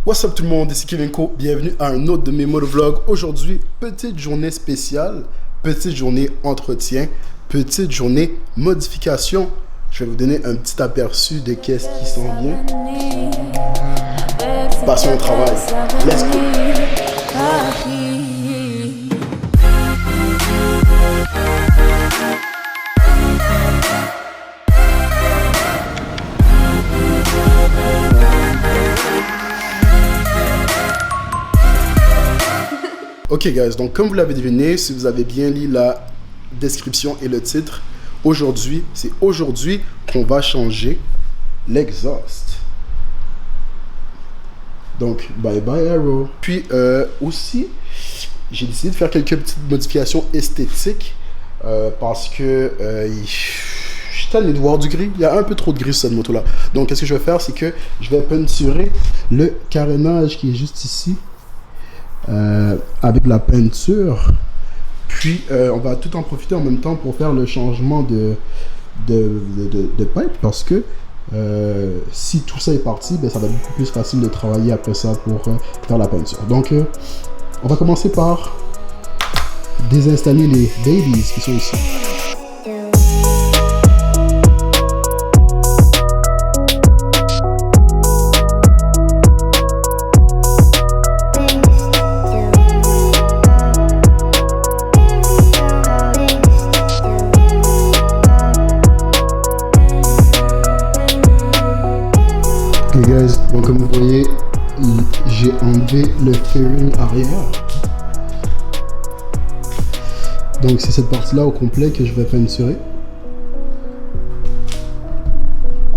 What's up tout le monde, ici Kevinko, bienvenue à un autre de mes motovlogs. Aujourd'hui, petite journée spéciale, petite journée entretien, petite journée modification. Je vais vous donner un petit aperçu de qu'est-ce qui s'en vient. Passons au travail, let's go! Ok guys, donc comme vous l'avez deviné, si vous avez bien lu la description et le titre, c'est aujourd'hui qu'on va changer l'exhaust. Donc bye bye Arrow. Puis aussi, j'ai décidé de faire quelques petites modifications esthétiques parce que je suis tanné de voir du gris. Il y a un peu trop de gris sur cette moto là. Donc qu'est-ce que je vais faire, c'est que je vais peinturer le carénage qui est juste ici. Avec la peinture, puis on va tout en profiter en même temps pour faire le changement de pipe, parce que si tout ça est parti, ben, ça va être beaucoup plus facile de travailler après ça pour faire la peinture. Donc on va commencer par désinstaller les babies qui sont ici. Ok guys, donc comme vous voyez, j'ai enlevé le fairing arrière. Donc c'est cette partie là au complet que je vais peinturer.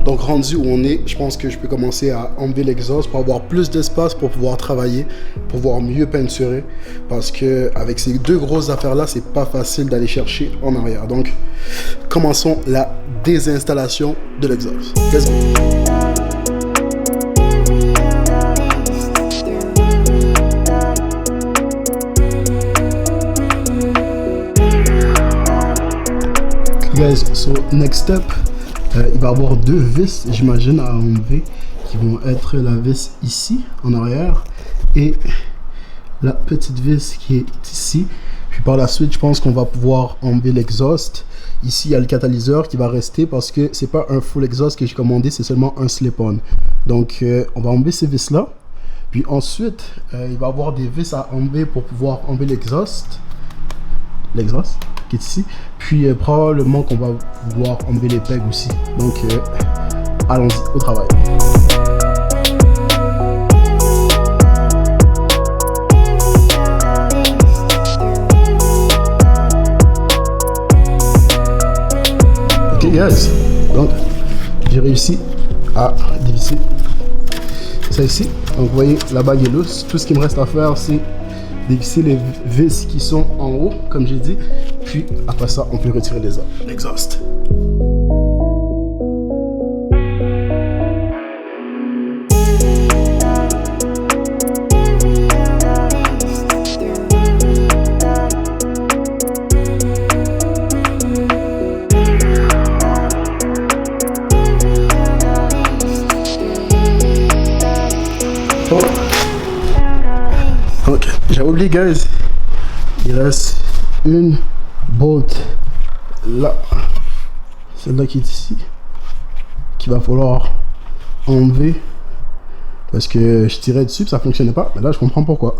Donc rendu où on est, je pense que je peux commencer à enlever l'exhaust pour avoir plus d'espace pour pouvoir travailler, pour pouvoir mieux peinturer. Parce que avec ces deux grosses affaires là, c'est pas facile d'aller chercher en arrière. Donc commençons la désinstallation de l'exhaust. Let's go. Guys, so next step, il va y avoir deux vis, j'imagine, à enlever, qui vont être la vis ici, en arrière, et la petite vis qui est ici. Puis par la suite, je pense qu'on va pouvoir enlever l'exhaust. Ici, il y a le catalyseur qui va rester parce que c'est pas un full exhaust que j'ai commandé, c'est seulement un slip-on. Donc, on va enlever ces vis-là. Puis ensuite, il va y avoir des vis à enlever pour pouvoir enlever l'exhaust. L'exhaust qui est ici, puis probablement qu'on va vouloir enlever les pegs aussi. Donc allons-y au travail. Ok guys, donc j'ai réussi à dévisser ça ici. Donc vous voyez, la bague est loose. Tout ce qui me reste à faire, c'est dévisser les vis qui sont en haut, comme j'ai dit. Puis après ça, on peut retirer l'exhaust. Oh. Ok, j'ai oublié guys, il reste une bolt là, celle-là qui est ici, qu'il va falloir enlever parce que je tirais dessus et ça fonctionnait pas, mais là je comprends pourquoi.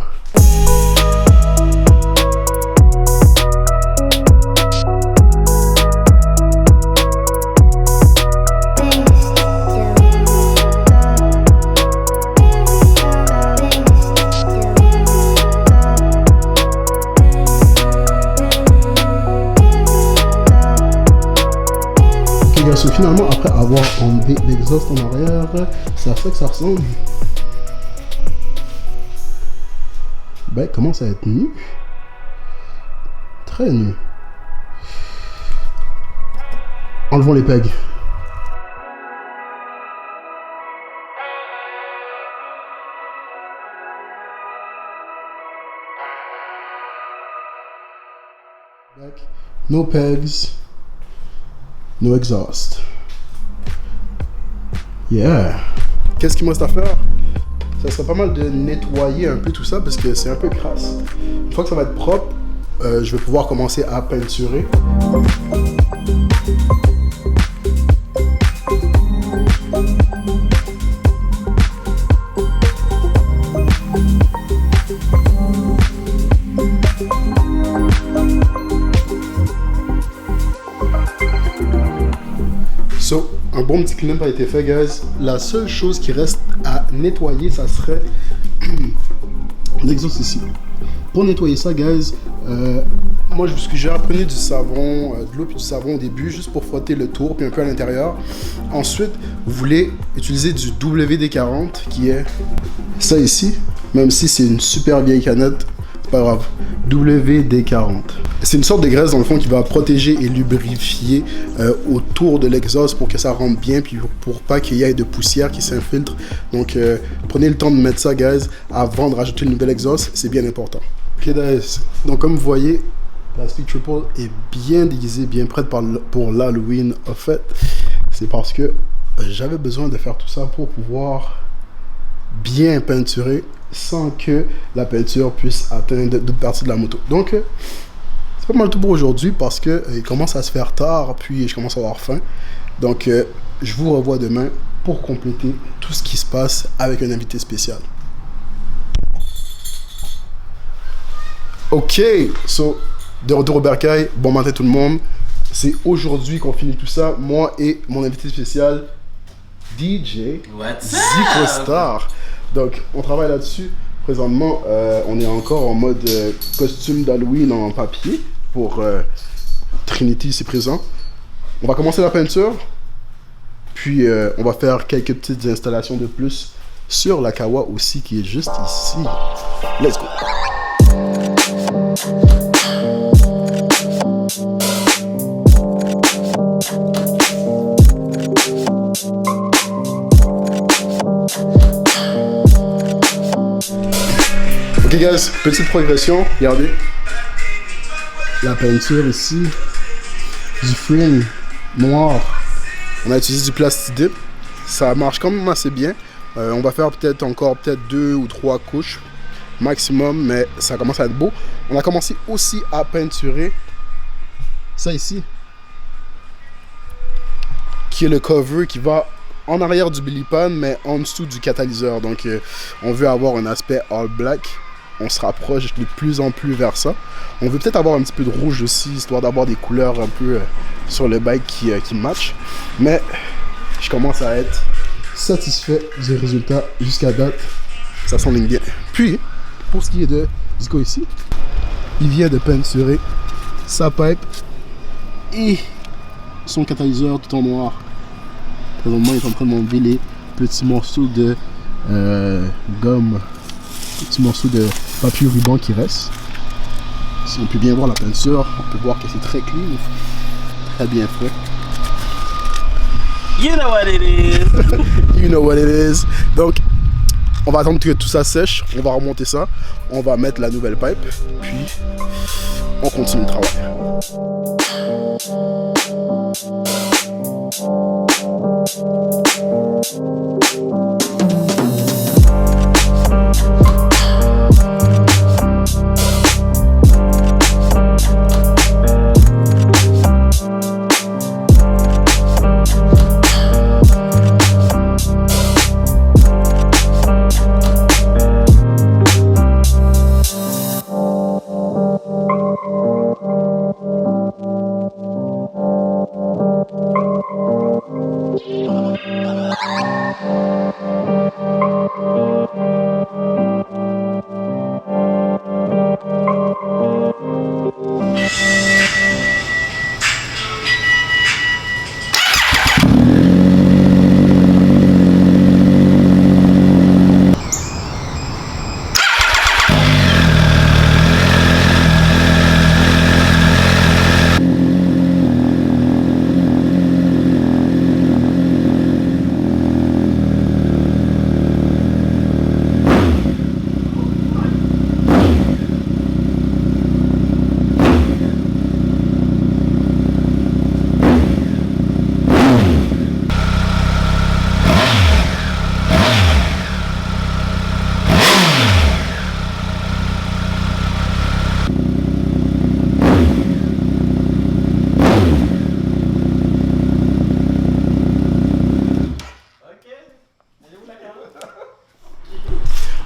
So, finalement, après avoir enlevé l'exhaust en arrière, c'est à ça que ça ressemble. Ben, il commence à être nu. Très nu. Enlevons les pegs. No pegs. No exhaust. Yeah. Qu'est-ce qu'il me reste à faire? ça serait pas mal de nettoyer un peu tout ça parce que c'est un peu crasse. Une fois que ça va être propre, je vais pouvoir commencer à peinturer. So, un bon petit clean-up a été fait, guys. La seule chose qui reste à nettoyer, ça serait l'exhaust ici. Pour nettoyer ça, guys, moi j'ai appris du savon, de l'eau puis du savon au début, juste pour frotter le tour puis un peu à l'intérieur. Ensuite, vous voulez utiliser du WD-40 qui est ça ici, même si c'est une super vieille canette. Pas grave, WD-40. C'est une sorte de graisse dans le fond qui va protéger et lubrifier autour de l'exhaust pour que ça rentre bien puis pour pas qu'il y ait de poussière qui s'infiltre. Donc prenez le temps de mettre ça, guys, avant de rajouter le nouvel exhaust, c'est bien important. Ok, guys, donc comme vous voyez, la Speed Triple est bien déguisée, bien prête pour l'Halloween. En fait, c'est parce que j'avais besoin de faire tout ça pour pouvoir bien peinturer sans que la peinture puisse atteindre d'autres parties de la moto. Donc, c'est pas mal tout pour aujourd'hui parce que il commence à se faire tard, puis je commence à avoir faim. Donc, je vous revois demain pour compléter tout ce qui se passe avec un invité spécial. Ok, so, de retour au bercail, bon matin tout le monde. C'est aujourd'hui qu'on finit tout ça, moi et mon invité spécial, DJ Zico Star. Donc, on travaille là-dessus. Présentement, on est encore en mode costume d'Halloween en papier pour Trinity ici présent. On va commencer la peinture, puis on va faire quelques petites installations de plus sur la Kawa aussi qui est juste ici. Let's go! Ok guys, petite progression, regardez. La peinture ici, du frame noir. On a utilisé du plastidip, ça marche quand même assez bien. On va faire peut-être encore 2 ou 3 couches maximum, mais ça commence à être beau. On a commencé aussi à peinturer ça ici, qui est le cover qui va en arrière du Billy Pan, mais en dessous du catalyseur. Donc on veut avoir un aspect all black. On se rapproche de plus en plus vers ça. On veut peut-être avoir un petit peu de rouge aussi, histoire d'avoir des couleurs un peu sur le bike qui matchent. Mais je commence à être satisfait du résultat jusqu'à date. Ça s'enligne bien. Puis, pour ce qui est de Zico ici, il vient de peinturer sa pipe et son catalyseur tout en noir. Présentement, il est en train de m'enlever les petits morceaux de gomme, petits morceaux de papier ruban qui restent. Si on peut bien voir la peinture, on peut voir que c'est très clean, très bien fait. You know what it is. You know what it is. Donc, on va attendre que tout ça sèche, on va remonter ça, on va mettre la nouvelle pipe, puis on continue le travail.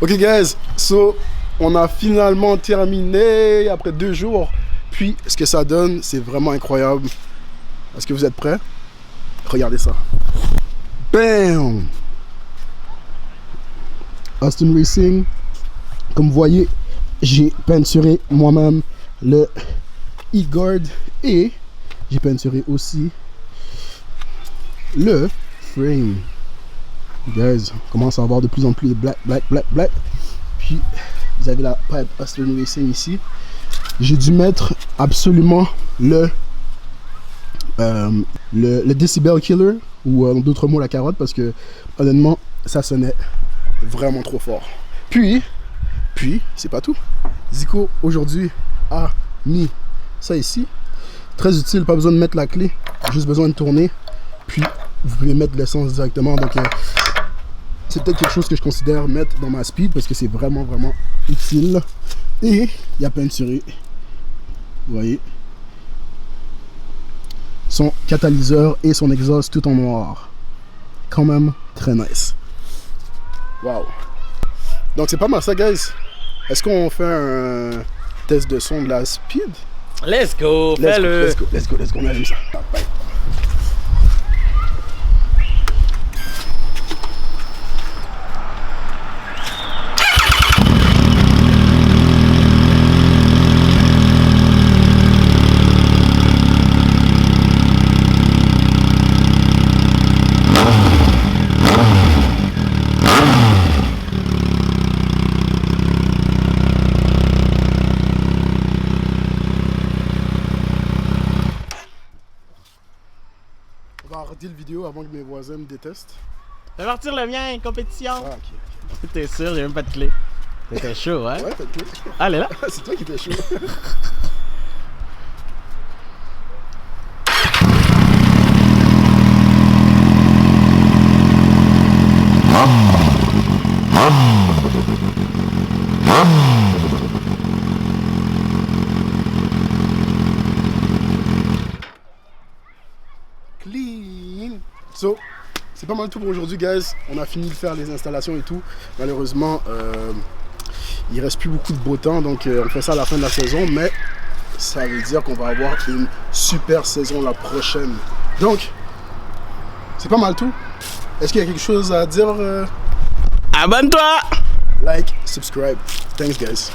Ok guys, so on a finalement terminé après 2 jours. Puis ce que ça donne, c'est vraiment incroyable. Est-ce que vous êtes prêts? Regardez ça. Bam! Austin Racing. Comme vous voyez, j'ai peinturé moi-même le e-guard et j'ai peinturé aussi le frame. Guys, on commence à avoir de plus en plus de black. Puis vous avez la pipe Austin Racing ici. J'ai dû mettre absolument le decibel killer, ou en d'autres mots la carotte, parce que honnêtement ça sonnait vraiment trop fort. Puis c'est pas tout. Zico aujourd'hui a mis ça ici, très utile, pas besoin de mettre la clé, juste besoin de tourner, puis vous pouvez mettre l'essence directement. Donc c'est peut-être quelque chose que je considère mettre dans ma speed parce que c'est vraiment utile. Et il y a peinturé, vous voyez, son catalyseur et son exhaust tout en noir. Quand même très nice. Wow. Donc c'est pas mal ça guys. Est-ce qu'on fait un test de son de la speed? Let's go, fais-le. Let's go, on allume ça. Bye. On va arrêter le vidéo avant que mes voisins me détestent. Fais partir le mien, compétition. Ah, ok. T'es sûr, j'ai même pas de clé. T'étais chaud, hein? Ouais, t'as de clé. Ah, elle est là? C'est toi qui étais chaud. Clean. So, c'est pas mal tout pour aujourd'hui, guys. On a fini de faire les installations et tout. Malheureusement, il reste plus beaucoup de beau temps, donc on fait ça à la fin de la saison, mais ça veut dire qu'on va avoir une super saison la prochaine. Donc, c'est pas mal tout. Est-ce qu'il y a quelque chose à dire? Abonne-toi! Like, subscribe. Thanks, guys.